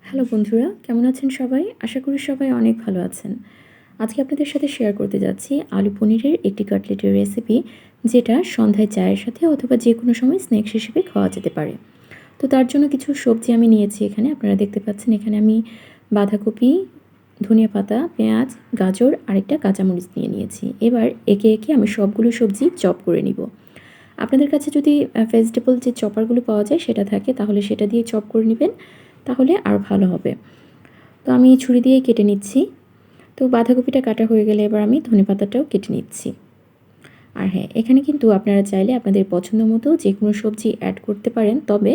Hello বন্ধুরা, কেমন আছেন সবাই? আশা করি সবাই অনেক ভালো আছেন। আজকে আপনাদের সাথে শেয়ার করতে যাচ্ছি আলু পনিরের একটি কাটলেটের রেসিপি, যেটা সন্ধ্যায় চায়ের সাথে অথবা যেকোনো সময় স্ন্যাক্স হিসেবে খাওয়া যেতে পারে। তো তার জন্য কিছু সবজি আমি নিয়েছি এখানে। আপনারা দেখতে পাচ্ছেন এখানে আমি বাঁধাকপি, ধনিয়া পাতা, পেঁয়াজ, গাজর আর একটা কাঁচামরিচ নিয়েছি। এবার একে একে আমি সবগুলো সবজি চপ করে নিব। আপনাদের কাছে যদি ভেজিটেবল যে চপারগুলো পাওয়া যায় সেটা থাকে, তাহলে সেটা দিয়ে চপ করে নেবেন, তাহলে আরও ভালো হবে। তো আমি ছুরি দিয়েই কেটে নিচ্ছি। তো বাঁধাকপিটা কাটা হয়ে গেলে এবার আমি ধনেপাতাটাও কেটে নিচ্ছি। আর হ্যাঁ, এখানে কিন্তু আপনারা চাইলে আপনাদের পছন্দ মতো যে কোনো সবজি অ্যাড করতে পারেন, তবে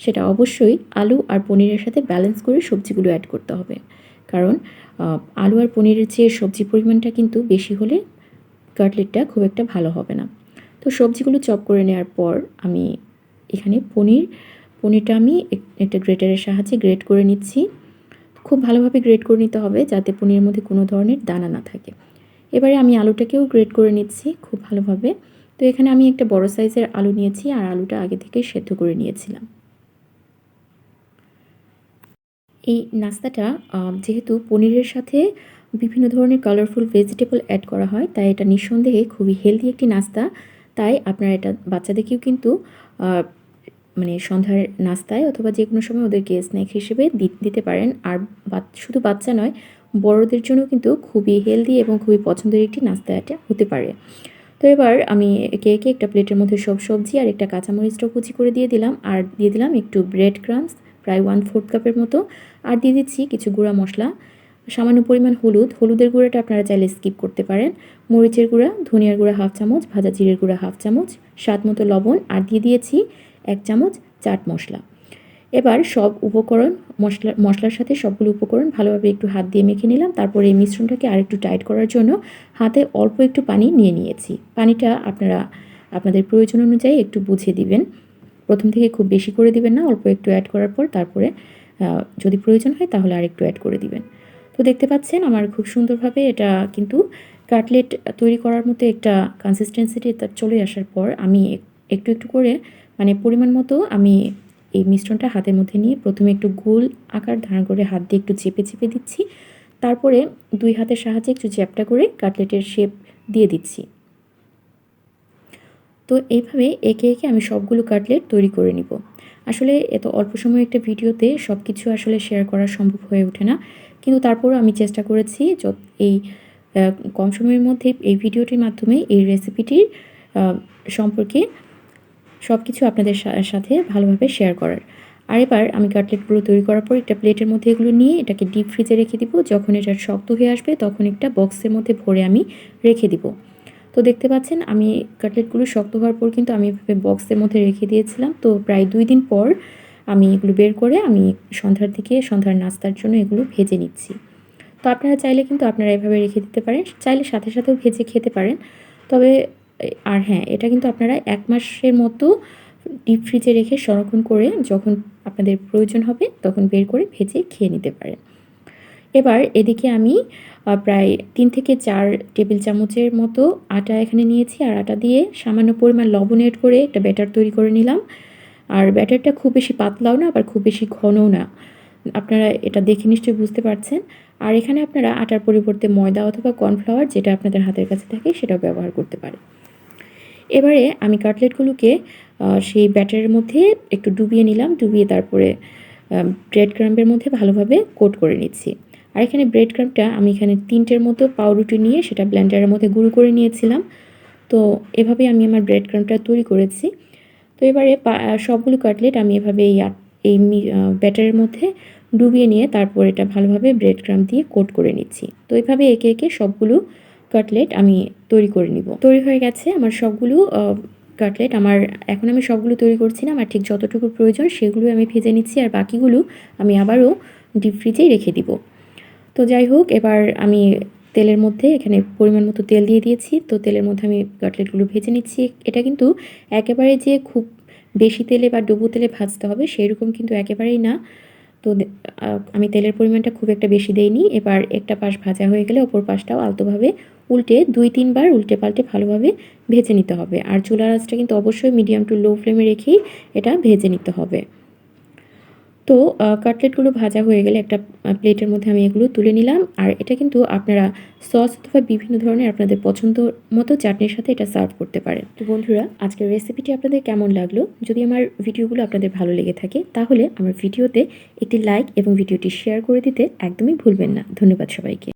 সেটা অবশ্যই আলু আর পনিরের সাথে ব্যালেন্স করে সবজিগুলো অ্যাড করতে হবে। কারণ আলু আর পনিরের চেয়ে সবজির পরিমাণটা কিন্তু বেশি হলে কাটলেটটা খুব একটা ভালো হবে না। তো সবজিগুলো চপ করে নেওয়ার পর আমি এখানে পনিরটা আমি একটা গ্রেটারের সাহায্যে গ্রেট করে নিচ্ছি। খুব ভালোভাবে গ্রেট করে নিতে হবে যাতে পনিরের মধ্যে কোনো ধরনের দানা না থাকে। এবারে আমি আলুটাকেও গ্রেট করে নিচ্ছি খুব ভালোভাবে। তো এখানে আমি একটা বড় সাইজের আলু নিয়েছি আর আলুটা আগে থেকে সেদ্ধ করে নিয়েছিলাম। এই নাস্তাটা যেহেতু পনিরের সাথে বিভিন্ন ধরনের কালারফুল ভেজিটেবল অ্যাড করা হয়, তাই এটা নিঃসন্দেহে খুবই হেলদি একটি নাস্তা। তাই আপনারা এটা বাচ্চাদেরকেও কিন্তু মানে সন্ধ্যার নাস্তায় অথবা যে কোনো সময় ওদেরকে স্ন্যাক হিসেবে দিতে পারেন। আর শুধু বাচ্চা নয়, বড়দের জন্য কিন্তু খুবই হেলদি এবং খুবই পছন্দের একটি নাস্তা এটা হতে পারে। তো এবার আমি একে একে একটা প্লেটের মধ্যে সব সবজি আর একটা কাঁচামরিচটাও কুচি করে দিয়ে দিলাম, আর দিয়ে দিলাম একটু ব্রেড ক্রাম্বস প্রায় 1/4 কাপের মতো, আর দিয়ে দিচ্ছি কিছু গুঁড়া মশলা, সামান্য পরিমাণ হলুদের গুঁড়াটা আপনারা চাইলে স্কিপ করতে পারেন, মরিচের গুঁড়া, ধনিয়ার গুঁড়া 1/2 চামচ, ভাজা জিরের গুঁড়া 1/2 চামচ, স্বাদ মতো লবণ, আর দিয়ে দিয়েছি 1 চামচ চাট মশলা। এবার সব উপকরণ মশলার সাথে সবগুলো উপকরণ ভালোভাবে একটু হাত দিয়ে মেখে নিলাম। তারপরে এই মিশ্রণটাকে আরেকটু টাইট করার জন্য হাতে অল্প একটু পানি নিয়েছি। পানিটা আপনারা আপনাদের প্রয়োজন অনুযায়ী একটু বুঝে দিবেন। প্রথম থেকে খুব বেশি করে দিবেন না, অল্প একটু অ্যাড করার পর তারপরে যদি প্রয়োজন হয় তাহলে আরেকটু অ্যাড করে দিবেন। তো দেখতে পাচ্ছেন আমার খুব সুন্দরভাবে এটা কিন্তু কাটলেট তৈরি করার মতো একটা কনসিস্টেন্সিটি চলে আসার পর আমি একটু একটু করে মানে পরিমাণ মতো আমি এই মিশ্রণটা হাতের মধ্যে নিয়ে প্রথমে একটু গোল আকার ধারণ করে হাত দিয়ে একটু চেপে চেপে দিচ্ছি। তারপরে 2 হাতের সাহায্যে একটু চ্যাপ্টা করে কাটলেটের শেপ দিয়ে দিচ্ছি। তো এইভাবে একে একে আমি সবগুলো কাটলেট তৈরি করে নিব। আসলে এত অল্প সময়ে একটা ভিডিওতে সব কিছু আসলে শেয়ার করা সম্ভব হয়ে ওঠে না, কিন্তু তারপরও আমি চেষ্টা করেছি এই কম সময়ের মধ্যে এই ভিডিওটির মাধ্যমে এই রেসিপিটির সম্পর্কে সব কিছু আপনাদের সাথে ভালোভাবে শেয়ার করার। আর এবার আমি কাটলেটগুলো তৈরি করার পর একটা প্লেটের মধ্যে এগুলো নিয়ে এটাকে ডিপ ফ্রিজে রেখে দিব। যখন এটা শক্ত হয়ে আসবে তখন একটা বক্সের মধ্যে ভরে আমি রেখে দিব। তো দেখতে পাচ্ছেন আমি কাটলেটগুলো শক্ত হওয়ার পর কিন্তু আমি এভাবে বক্সের মধ্যে রেখে দিয়েছিলাম। তো প্রায় 2 দিন পর আমি এগুলো বের করে আমি সন্ধ্যার নাস্তার জন্য এগুলো ভেজে নিচ্ছি। তো আপনারা চাইলে কিন্তু আপনারা এভাবে রেখে দিতে পারেন, চাইলে সাথে সাথেও ভেজে খেতে পারেন। তবে আর হ্যাঁ, এটা কিন্তু আপনারা 1 মাসের মতো ডিপ ফ্রিজে রেখে সংরক্ষণ করে যখন আপনাদের প্রয়োজন হবে তখন বের করে ভেজে খেয়ে নিতে পারেন। এবার এদিকে আমি প্রায় 3 থেকে 4 টেবিল চামচের মতো আটা এখানে নিয়েছি, আর আটা দিয়ে সামান্য পরিমাণ লবণ এড করে একটা ব্যাটার তৈরি করে নিলাম। আর ব্যাটারটা খুব বেশি পাতলাও না আবার খুব বেশি ঘনও না। আপনারা এটা দেখে নিশ্চয়ই বুঝতে পারছেন। আর এখানে আপনারা আটার পরিবর্তে ময়দা অথবা কর্নফ্লাওয়ার, যেটা আপনাদের হাতের কাছে থাকে, সেটাও ব্যবহার করতে পারেন। এবারে আমি কাটলেটগুলোকে সেই ব্যাটারের মধ্যে একটু ডুবিয়ে নিলাম, ডুবিয়ে তারপরে ব্রেড ক্রাম্বের মধ্যে ভালোভাবে কোট করে নিচ্ছি। আর এখানে ব্রেড ক্রাম্বটা আমি এখানে 3টের মতো পাউরুটি নিয়ে সেটা ব্লেন্ডারের মধ্যে গুঁড়ো করে নিয়েছিলাম। তো এভাবেই আমি আমার ব্রেড ক্রাম্বটা তৈরি করেছি। তো এবারে সবগুলো কাটলেট আমি এভাবে এই ব্যাটারের মধ্যে ডুবিয়ে নিয়ে তারপর এটা ভালোভাবে ব্রেড ক্রাম্ব দিয়ে কোট করে নিচ্ছি। তো এইভাবে একে একে সবগুলো কাটলেট আমি তৈরি করে নিব। তৈরি হয়ে গেছে আমার সবগুলো কাটলেট। এখন আমি সবগুলো তৈরি করছি না, আমার ঠিক যতটুকু প্রয়োজন সেগুলো আমি ভেজে নিচ্ছি, আর বাকিগুলো আমি আবারও ডিপ ফ্রিজেই রেখে দিব। তো যাই হোক, এবার আমি তেলের মধ্যে এখানে পরিমাণ মতো তেল দিয়ে দিয়েছি। তো তেলের মধ্যে আমি কাটলেটগুলো ভেজে নিচ্ছি। এটা কিন্তু একেবারে যে খুব বেশি তেলে বা ডুবো তেলে ভাজতে হবে সেরকম কিন্তু একেবারেই না। তো আমি তেলের পরিমাণটা খুব একটা বেশি দেইনি। এবার একটা পাশ ভাজা হয়ে গেলে অপর পাশটাও আলতোভাবে উল্টে 2-3 বার উল্টে পাল্টে ভালোভাবে ভেজে নিতে হবে। আর চুলার আঁচটা কিন্তু অবশ্যই মিডিয়াম টু লো ফ্লেমে রেখেই এটা ভেজে নিতে হবে। তো কাটলেটগুলো ভাজা হয়ে গেলে একটা প্লেটের মধ্যে আমি এগুলো তুলে নিলাম। আর এটা কিন্তু আপনারা সস অথবা বিভিন্ন ধরনের আপনাদের পছন্দ মতো চাটনির সাথে এটা সার্ভ করতে পারেন। তো বন্ধুরা, আজকের রেসিপিটি আপনাদের কেমন লাগলো? যদি আমার ভিডিওগুলো আপনাদের ভালো লেগে থাকে তাহলে আমার ভিডিওতে একটি লাইক এবং ভিডিওটি শেয়ার করে দিতে একদমই ভুলবেন না। ধন্যবাদ সবাইকে।